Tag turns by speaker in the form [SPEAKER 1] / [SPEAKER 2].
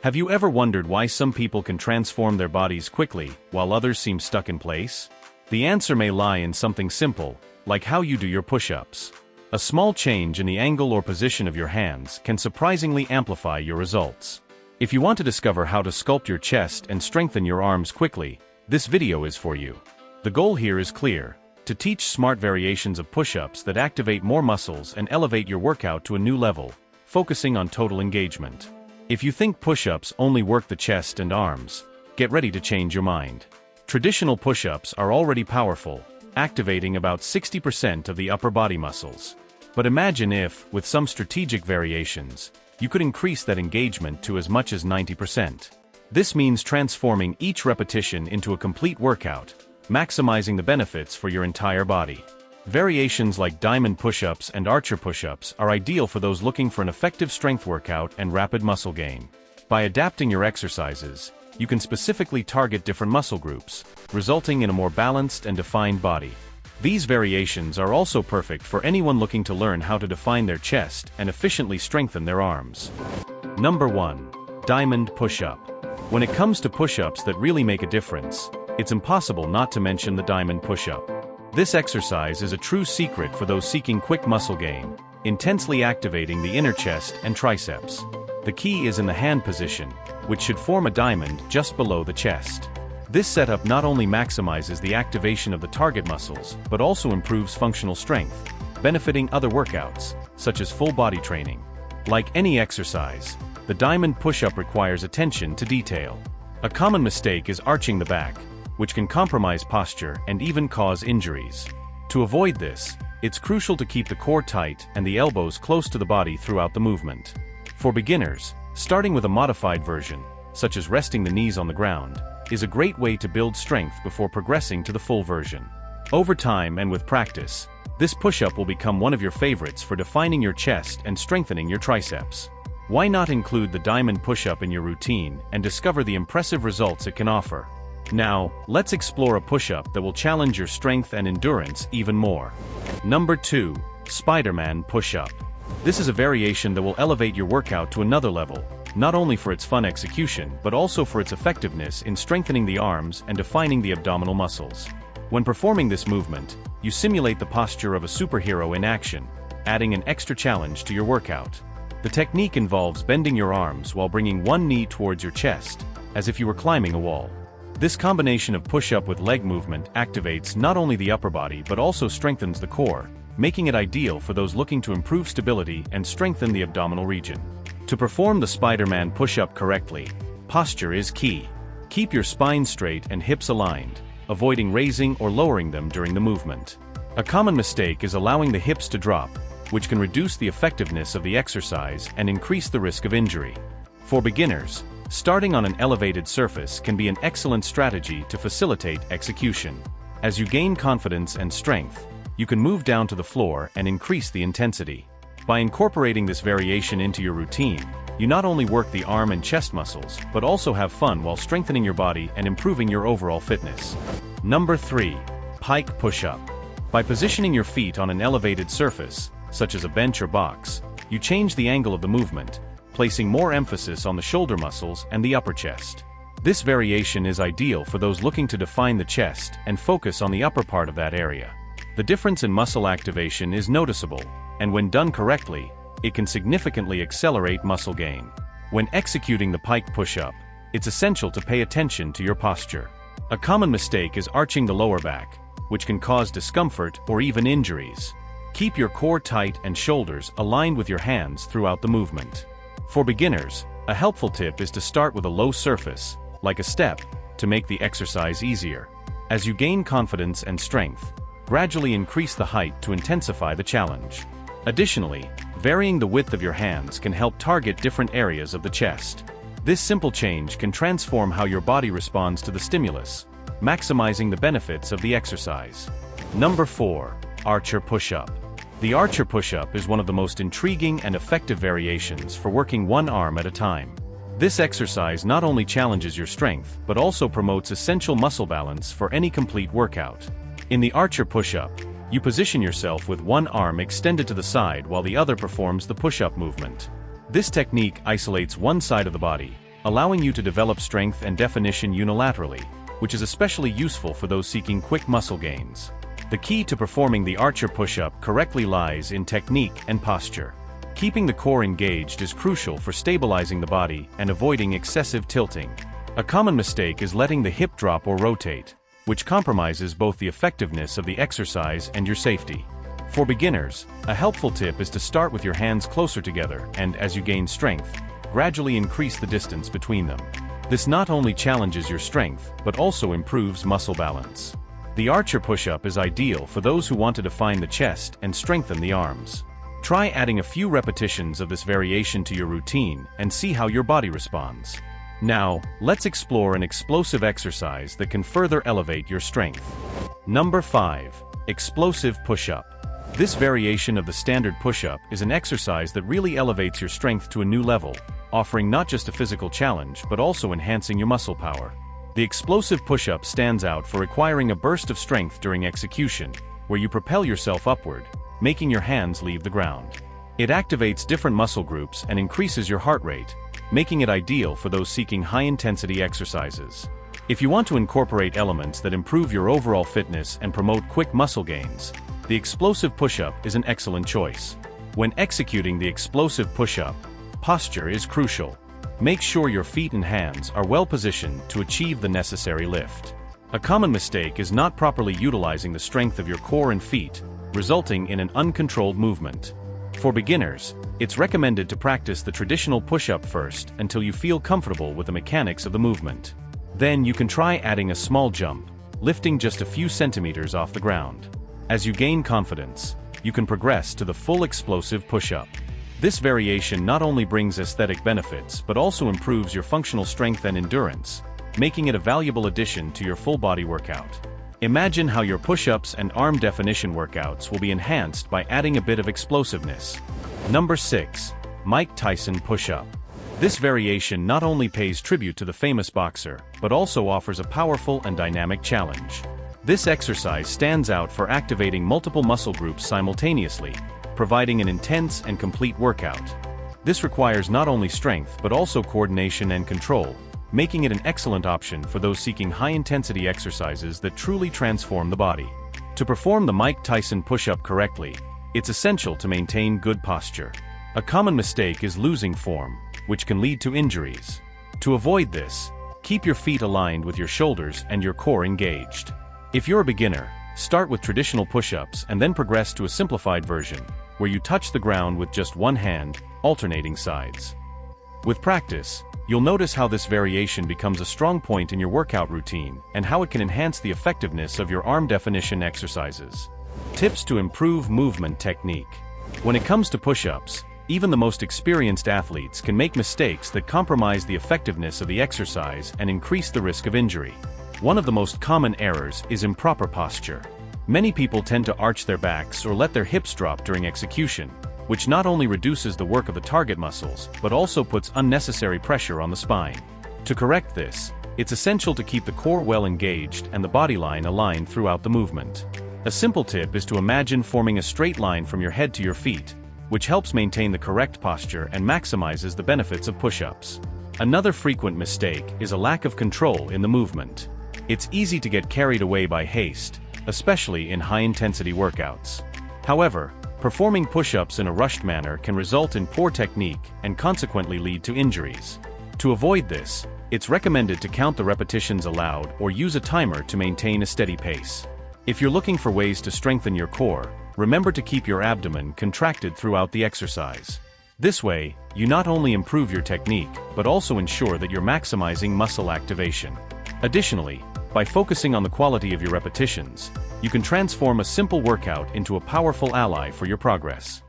[SPEAKER 1] Have you ever wondered why some people can transform their bodies quickly, while others seem stuck in place? The answer may lie in something simple, like how you do your push-ups. A small change in the angle or position of your hands can surprisingly amplify your results. If you want to discover how to sculpt your chest and strengthen your arms quickly, this video is for you. The goal here is clear: to teach smart variations of push-ups that activate more muscles and elevate your workout to a new level, focusing on total engagement. If you think push-ups only work the chest and arms, get ready to change your mind. Traditional push-ups are already powerful, activating about 60% of the upper body muscles. But imagine if, with some strategic variations, you could increase that engagement to as much as 90%. This means transforming each repetition into a complete workout, maximizing the benefits for your entire body. Variations like diamond push-ups and archer push-ups are ideal for those looking for an effective strength workout and rapid muscle gain. By adapting your exercises, you can specifically target different muscle groups, resulting in a more balanced and defined body. These variations are also perfect for anyone looking to learn how to define their chest and efficiently strengthen their arms. Number 1. Diamond Push-Up. When it comes to push-ups that really make a difference, it's impossible not to mention the diamond push-up. This exercise is a true secret for those seeking quick muscle gain, intensely activating the inner chest and triceps. The key is in the hand position, which should form a diamond just below the chest. This setup not only maximizes the activation of the target muscles, but also improves functional strength, benefiting other workouts, such as full body training. Like any exercise, the diamond push-up requires attention to detail. A common mistake is arching the back, which can compromise posture and even cause injuries. To avoid this, it's crucial to keep the core tight and the elbows close to the body throughout the movement. For beginners, starting with a modified version, such as resting the knees on the ground, is a great way to build strength before progressing to the full version. Over time and with practice, this push-up will become one of your favorites for defining your chest and strengthening your triceps. Why not include the diamond push-up in your routine and discover the impressive results it can offer? Now, let's explore a push-up that will challenge your strength and endurance even more. Number 2. SpiderMan Pushup. This is a variation that will elevate your workout to another level, not only for its fun execution but also for its effectiveness in strengthening the arms and defining the abdominal muscles. When performing this movement, you simulate the posture of a superhero in action, adding an extra challenge to your workout. The technique involves bending your arms while bringing one knee towards your chest, as if you were climbing a wall. This combination of push-up with leg movement activates not only the upper body but also strengthens the core, making it ideal for those looking to improve stability and strengthen the abdominal region. To perform the SpiderMan push-up correctly, posture is key. Keep your spine straight and hips aligned, avoiding raising or lowering them during the movement. A common mistake is allowing the hips to drop, which can reduce the effectiveness of the exercise and increase the risk of injury. For beginners, starting on an elevated surface can be an excellent strategy to facilitate execution. As you gain confidence and strength, you can move down to the floor and increase the intensity. By incorporating this variation into your routine, you not only work the arm and chest muscles, but also have fun while strengthening your body and improving your overall fitness. Number 3. Pike Pushup. By positioning your feet on an elevated surface, such as a bench or box, you change the angle of the movement, placing more emphasis on the shoulder muscles and the upper chest. This variation is ideal for those looking to define the chest and focus on the upper part of that area. The difference in muscle activation is noticeable, and when done correctly, it can significantly accelerate muscle gain. When executing the pike push-up, it's essential to pay attention to your posture. A common mistake is arching the lower back, which can cause discomfort or even injuries. Keep your core tight and shoulders aligned with your hands throughout the movement. For beginners, a helpful tip is to start with a low surface, like a step, to make the exercise easier. As you gain confidence and strength, gradually increase the height to intensify the challenge. Additionally, varying the width of your hands can help target different areas of the chest. This simple change can transform how your body responds to the stimulus, maximizing the benefits of the exercise. Number 4. Archer Pushup. The archer push-up is one of the most intriguing and effective variations for working one arm at a time. This exercise not only challenges your strength, but also promotes essential muscle balance for any complete workout. In the archer push-up, you position yourself with one arm extended to the side while the other performs the push-up movement. This technique isolates one side of the body, allowing you to develop strength and definition unilaterally, which is especially useful for those seeking quick muscle gains. The key to performing the archer push-up correctly lies in technique and posture. Keeping the core engaged is crucial for stabilizing the body and avoiding excessive tilting. A common mistake is letting the hip drop or rotate, which compromises both the effectiveness of the exercise and your safety. For beginners, a helpful tip is to start with your hands closer together and, as you gain strength, gradually increase the distance between them. This not only challenges your strength, but also improves muscle balance. The archer push-up is ideal for those who want to define the chest and strengthen the arms. Try adding a few repetitions of this variation to your routine and see how your body responds. Now, let's explore an explosive exercise that can further elevate your strength. Number 5. Explosive push-up. This variation of the standard push-up is an exercise that really elevates your strength to a new level, offering not just a physical challenge but also enhancing your muscle power. The explosive push-up stands out for requiring a burst of strength during execution, where you propel yourself upward, making your hands leave the ground. It activates different muscle groups and increases your heart rate, making it ideal for those seeking high-intensity exercises. If you want to incorporate elements that improve your overall fitness and promote quick muscle gains, the explosive push-up is an excellent choice. When executing the explosive push-up, posture is crucial. Make sure your feet and hands are well positioned to achieve the necessary lift. A common mistake is not properly utilizing the strength of your core and feet, resulting in an uncontrolled movement. For beginners, it's recommended to practice the traditional push-up first until you feel comfortable with the mechanics of the movement. Then you can try adding a small jump, lifting just a few centimeters off the ground. As you gain confidence, you can progress to the full explosive push-up. This variation not only brings aesthetic benefits but also improves your functional strength and endurance, making it a valuable addition to your full-body workout. Imagine how your push-ups and arm definition workouts will be enhanced by adding a bit of explosiveness. Number 6. Mike Tyson Push-Up. This variation not only pays tribute to the famous boxer, but also offers a powerful and dynamic challenge. This exercise stands out for activating multiple muscle groups simultaneously, providing an intense and complete workout. This requires not only strength but also coordination and control, making it an excellent option for those seeking high-intensity exercises that truly transform the body. To perform the Mike Tyson push-up correctly, it's essential to maintain good posture. A common mistake is losing form, which can lead to injuries. To avoid this, keep your feet aligned with your shoulders and your core engaged. If you're a beginner, start with traditional push-ups and then progress to a simplified version, where you touch the ground with just one hand, alternating sides. With practice, you'll notice how this variation becomes a strong point in your workout routine and how it can enhance the effectiveness of your arm definition exercises. Tips to improve movement technique. When it comes to push-ups, even the most experienced athletes can make mistakes that compromise the effectiveness of the exercise and increase the risk of injury. One of the most common errors is improper posture. Many people tend to arch their backs or let their hips drop during execution, which not only reduces the work of the target muscles, but also puts unnecessary pressure on the spine. To correct this, it's essential to keep the core well engaged and the body line aligned throughout the movement. A simple tip is to imagine forming a straight line from your head to your feet, which helps maintain the correct posture and maximizes the benefits of push-ups. Another frequent mistake is a lack of control in the movement. It's easy to get carried away by haste, especially in high-intensity workouts. However, performing push-ups in a rushed manner can result in poor technique and consequently lead to injuries. To avoid this, it's recommended to count the repetitions allowed or use a timer to maintain a steady pace. If you're looking for ways to strengthen your core, remember to keep your abdomen contracted throughout the exercise. This way, you not only improve your technique, but also ensure that you're maximizing muscle activation. Additionally, by focusing on the quality of your repetitions, you can transform a simple workout into a powerful ally for your progress.